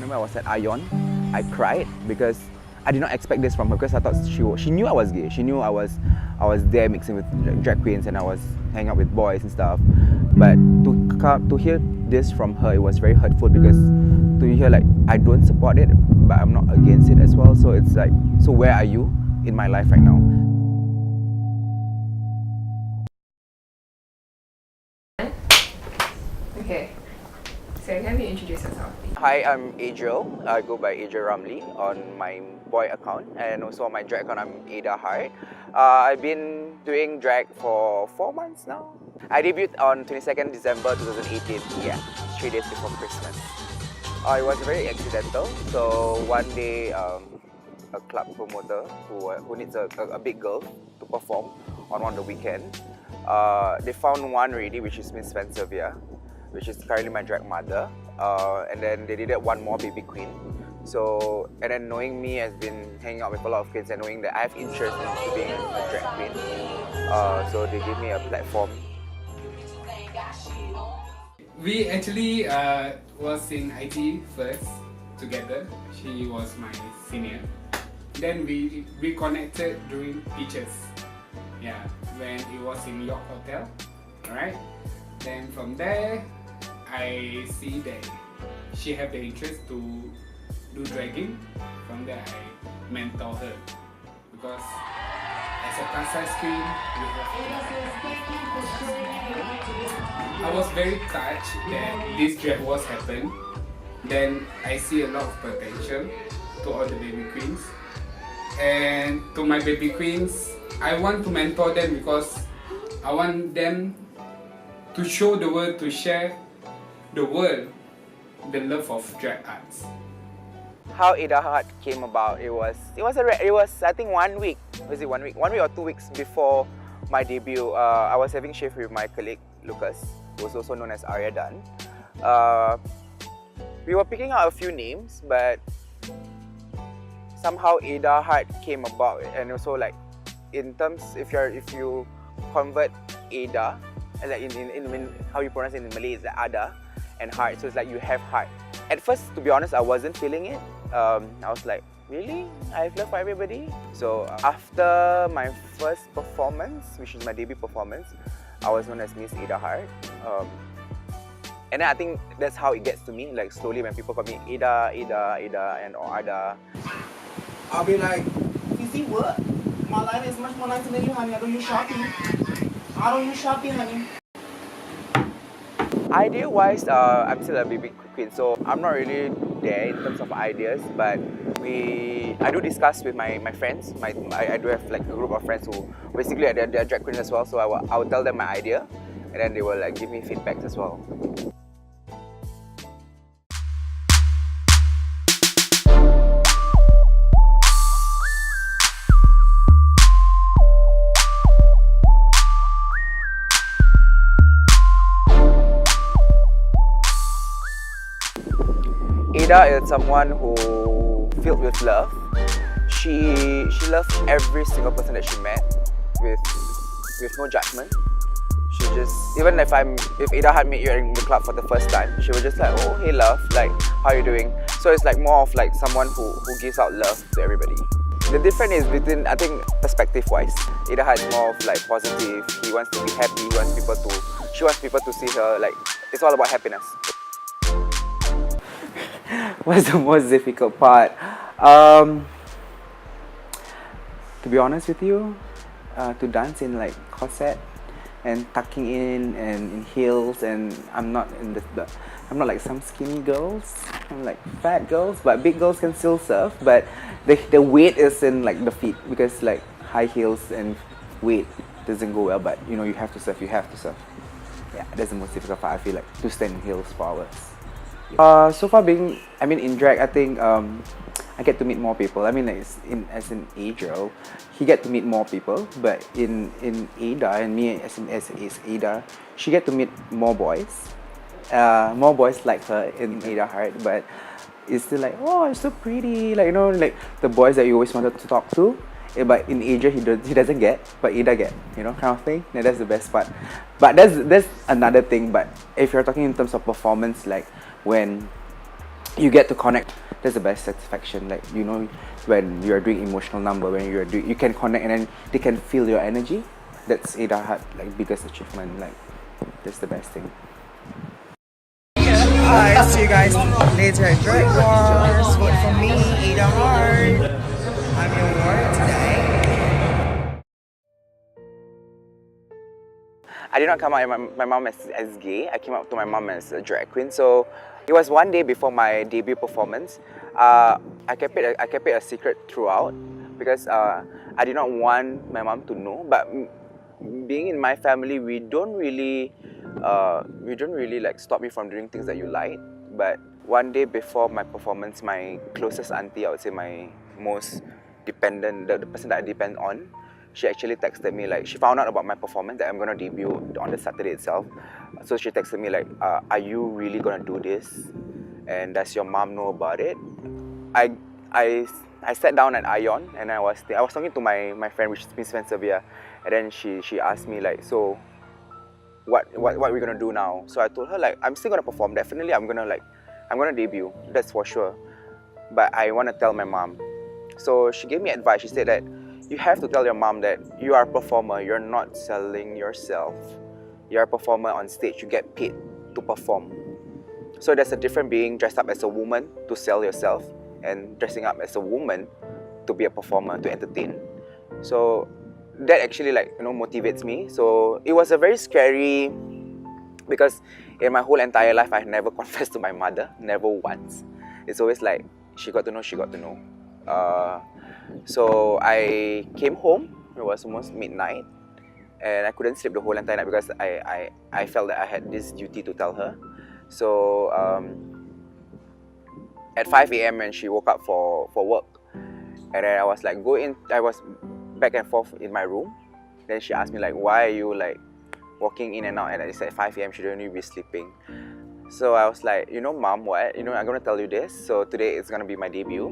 remember I was at Ion. I cried because I did not expect this from her because I thought she knew I was gay. She knew I was there mixing with drag queens and I was hanging out with boys and stuff. But to hear this from her, it was very hurtful because to hear like I don't support it, but I'm not against it as well. So it's like, so where are you in my life right now? Okay, so can you introduce yourself? Hi, I'm Adriel. I go by Adriel Ramli on my boy account, and also on my drag account I'm Ada Hart. I've been doing drag for 4 months now. I debuted on 22nd December 2018, yeah, 3 days before Christmas. It was very accidental. So one day, a club promoter who needs a big girl to perform on one of the weekends, they found one already, which is Miss Fanservia, which is currently my drag mother, and then they needed one more baby queen. So, and then knowing me, has been hanging out with a lot of kids and knowing that I have interest in being a drag queen, so they gave me a platform. We actually was in IT first together. She was my senior. Then we reconnected during teachers. Yeah, when it was in York Hotel. Alright. Then from there, I see that she had the interest to do dragging. From there, I mentor her because as a plus size queen, I was very touched that this drag was happened. Then I see a lot of potential to all the baby queens, and to my baby queens, I want to mentor them because I want them to show the world, to share the world the love of drag arts. How Ada Hart came about, it was I think 1 week. Was it 1 week? 1 week or 2 weeks before my debut. I was having shift with my colleague Lucas, who was also known as Arya Dan. We were picking out a few names, but somehow Ada Hart came about, and also like in terms, if you convert Ada, like in how you pronounce it in Malay is like Ada and Heart, so it's like you have heart. At first, to be honest, I wasn't feeling it. I was like, really? I have love for everybody? So after my first performance, which is my debut performance, I was known as Miss Ada Hart. And then I think that's how it gets to me, like slowly when people call me Ada, and or Ada. I'll be like, you see what? My life is much more nicer than you, honey. I don't use Shopee. I don't use Shopee, honey. Idea-wise, I'm still a baby queen, so I'm not really there in terms of ideas, but I do discuss with my friends. I do have like a group of friends who basically they're drag queens as well, so I will tell them my idea, and then they will like give me feedbacks as well. Ada is someone who filled with love. She loved every single person that she met with no judgment. She just, even if Ada had met you in the club for the first time, she was just like, oh hey love, like how are you doing? So it's like more of like someone who gives out love to everybody. The difference is between, I think, perspective wise. Ada is more of like positive. He wants to be happy. She wants people to see her like it's all about happiness. What's the most difficult part? To be honest with you, to dance in like corset and tucking in and in heels, and I'm not like some skinny girls. I'm like fat girls, but big girls can still surf. But the weight is in like the feet, because like high heels and weight doesn't go well. But you know, you have to surf. Yeah, that's the most difficult part. I feel like to stand in heels for hours. So far in drag, I think I get to meet more people. I mean, like as in Adriel, he get to meet more people. But in Ada and me as Ada, she get to meet more boys like her in Ada Hart. But it's still like, oh, it's so pretty, like, you know, like the boys that you always wanted to talk to. But in Asia, he doesn't get, but Ada get, you know, kind of thing. And that's the best part. But that's another thing. But if you're talking in terms of performance, like when you get to connect. That's the best satisfaction. Like, you know, when you're doing emotional number, when you can connect and then they can feel your energy. That's Ada Hut like biggest achievement. Like, that's the best thing. Alright, see you guys later at Drag Wars. Vote for me, Ada Hart. I'm your ward today. I did not come out my mom as gay. I came out to my mom as a drag queen. So it was one day before my debut performance. I kept it a secret throughout because I did not want my mom to know. But being in my family, we don't really like stop you from doing things that you like. But one day before my performance, my closest auntie, I would say my most dependent, the person that I depend on, she actually texted me, like, she found out about my performance that I'm gonna debut on the Saturday itself. So she texted me like, are you really gonna do this? And does your mom know about it? I sat down at Ion and I was talking to my friend, which is Miss Fanservia, and then she asked me like, so what are we gonna do now? So I told her like, I'm still gonna perform. Definitely I'm gonna debut. That's for sure. But I wanna tell my mom. So she gave me advice. She said that you have to tell your mom that you are a performer. You're not selling yourself. You're a performer on stage. You get paid to perform. So there's a difference being dressed up as a woman to sell yourself and dressing up as a woman to be a performer, to entertain. So that actually, like, you know, motivates me. So it was a very scary, because in my whole entire life I've never confessed to my mother, never once. It's always like she got to know. So I came home. It was almost midnight and I couldn't sleep the whole entire night because I felt that I had this duty to tell her. So at 5 a.m. when she woke up for work, and then I was like I was back and forth in my room. Then she asked me like, why are you like walking in and out? And it's at 5 a.m. she don't need to be sleeping. So I was like, you know, Mom, what? You know, I'm gonna tell you this. So today is gonna be my debut,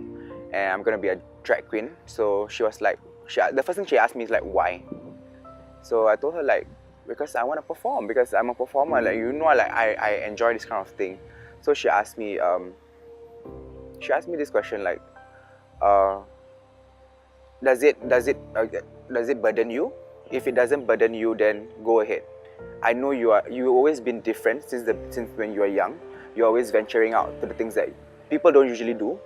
and I'm gonna be a drag queen. So she was like, the first thing she asked me is like, why? So I told her like, because I want to perform, because I'm a performer. Like, you know, like I enjoy this kind of thing. So she asked me this question like, does it burden you? If it doesn't burden you, then go ahead. I know you've always been different since when you were young. You're always venturing out to the things that people don't usually do.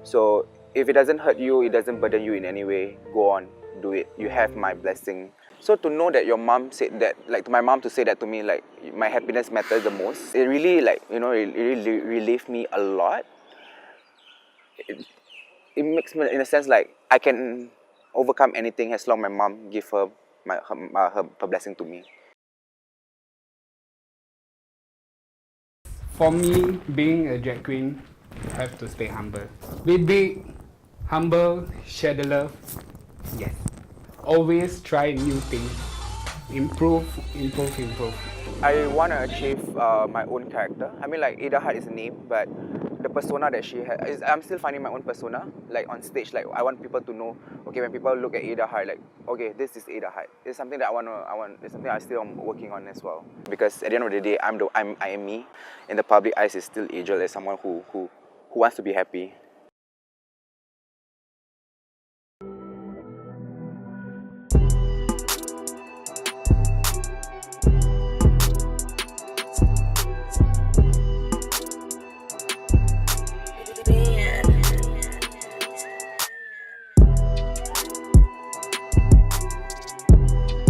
So if it doesn't hurt you, it doesn't burden you in any way, go on, do it. You have my blessing. So to know that your mom said that, like my mom to say that to me, like my happiness matters the most, it really, like, you know, it really relieved me a lot. It makes me, in a sense, like I can overcome anything as long as my mom give her her blessing to me. For me, being a drag queen, you have to stay humble. Be humble, share the love. Yes. Always try new things. Improve. I want to achieve my own character. I mean, like, Ada Hart is a name, but the persona that she has, I'm still finding my own persona. Like on stage, like I want people to know, okay, when people look at Ada Hart, like, okay, this is Ada Hart. It's something that it's something I still am working on as well. Because at the end of the day, I am me. In the public eyes, is still Adriel as someone who wants to be happy.